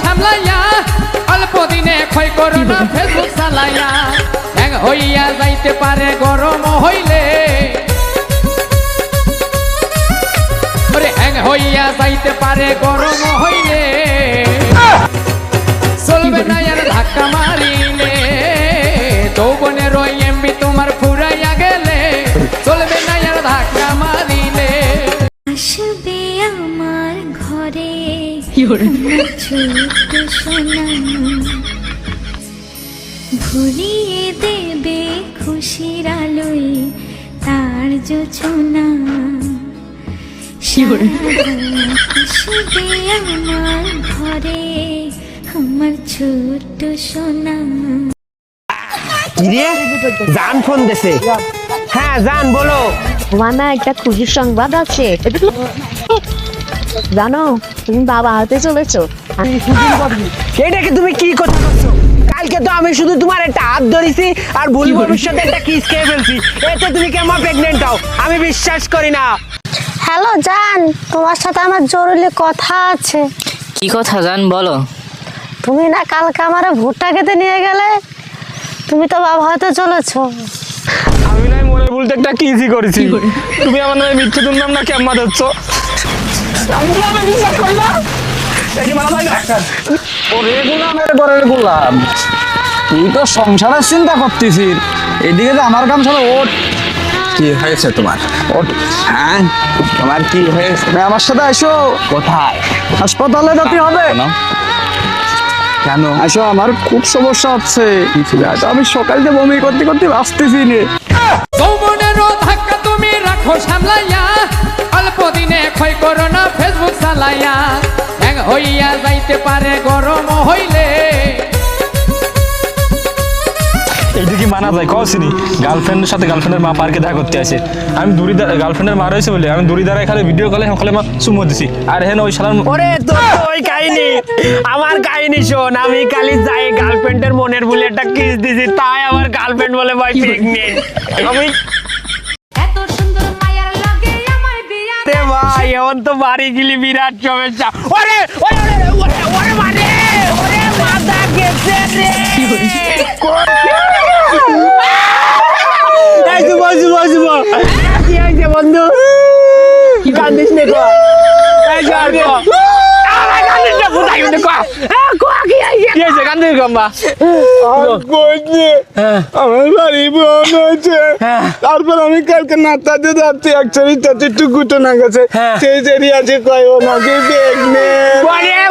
সামলাইয়া অল্প দিনে ক্ষয় করো না ফেসবুক চালাইয়া হ্যাং হইয়া যাইতে পারে গরম হইলে হ্যাং হইয়া যাইতে পারে গরম হইলে চলবে না আর ধাক্কা মারিলে যৌবনের এমবি তোমার ফুরাইয়া গেলে চলবে না আর ধাক্কা মারিলে আসবে আমার ঘরে ছোট সোনা ভরিয়ে দেবে খুশির আলোয় তার যোছনা আসবে আমার ঘরে আমার ছোট সোনা জান ফোন দিছে। হ্যাঁ জান বলো। মামা একটা খুশির সংবাদ আছে জানো তুমি বাবা হতে চলেছো। এটাকে তুমি কি কথা বলছো? কালকে তো আমি শুধু তোমার একটা হাত ধরেছি আর ভুল ভবিষ্যতে একটা কিস খেয়ে ফেলছি, এতে তুমি কেমন প্রেগনেন্ট হও? আমি বিশ্বাস করি না। হ্যালো জান, তোমার সাথে আমার জরুরি কথা আছে। কি কথা জান বলো। তুমি না কালকে আমার ভুট্টা খেতে নিয়ে গেলে, তুমি তো বাবা হতে চলেছো। আমি নাই মনে বলতে একটা কিসই করেছি, তুমি আমার নামে মিথ্যে দুর্নাম না কেমন দিচ্ছ? তুই তো সংসারের চিন্তা করতেছিস, এদিকে যে আমার কাম চলো। ওঠ, কি হয়েছে তোমার? ওঠ। হ্যাঁ তোমার কি হয়েছে? আমার সাথে আসো। কোথায়? হাসপাতালে যেতে হবে। কেন? আসো, আমার খুব সমস্যা হচ্ছে। আমি সকালে বমি করতে করতে বাঁচতেছি রে। যৌবনের ধাক্কা তুমি রাখো সামলাইয়া অল্প দিনে ক্ষয় করো না ফেসবুক চালাইয়া হ্যাং হইয়া যাইতে পারে গরম হইলে এইদিকে মানা যায় কসিনি গার্লফ্রেন্ডের সাথে গার্লফ্রেন্ডের মা পার্কে দেখা করতে আসে। আমি দূরি গার্লফ্রেন্ডের মা রয়েছে বলে আমি দূরি দ্বারা খালি ভিডিও কলে সকালে মা চুমো দিছি। আর হেন ওই শালার ওরে তো ওই কাহিনী, আমার কাহিনী শোন। আমি কালি যাই গার্লফ্রেন্ডের মনের ভুলে একটা কিস দিছি, তাই আমার গার্লফ্রেন্ড বলে ভাই প্রেগনেন্ট। আমি এত সুন্দর মায়ার লাগে আমার বিয়া রে ভাই এখন তো বাড়ি গেলি বিরাট সমস্যা। ওরে ওরে ওরে ওরে মানে ওরে মাথা গেছে রে। এই যুব যুব যুব কি হইছে বন্ধু? কান্দিস নে গো। এই যা গো। আরে কান্দিস না ফুটাই নে গো। কো কি হইছে? কি হইছে কান্দিস গম্বা? কইনি আমার বাড়ি বোন হয়েছে। তারপর আমি কালকে নাতাতে যাচ্ছি একচুয়ালি তাতে টুকুটো না গেছে সেই জেরি আছে কয় ও নাকি প্রেগনেন্ট। ওরে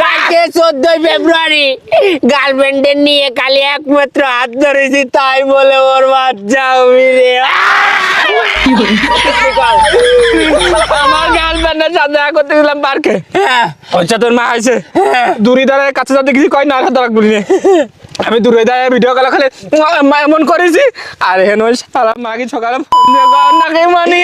কালকে 14 ফেব্রুয়ারি গার্লফ্রেন্ডের নিয়ে কালি একমাত্র হাত ধরেছি, তাই বলে ওর বাচ্চা রে। আমার গার্লফ্রেন্ডের সাথে দেখা করতে গেলাম পার্কে। আচ্ছা তোর মা আইছে দূরি দাঁড়ায় কাছে যাতে কিছু কয় না হাত রাখবি। আমি দূরে দাঁড়ায় ভিডিও কল খালি এমন করেছি। আর হেন ওই সারা মাকে সকালে ফোন দিয়ে নাকি মানি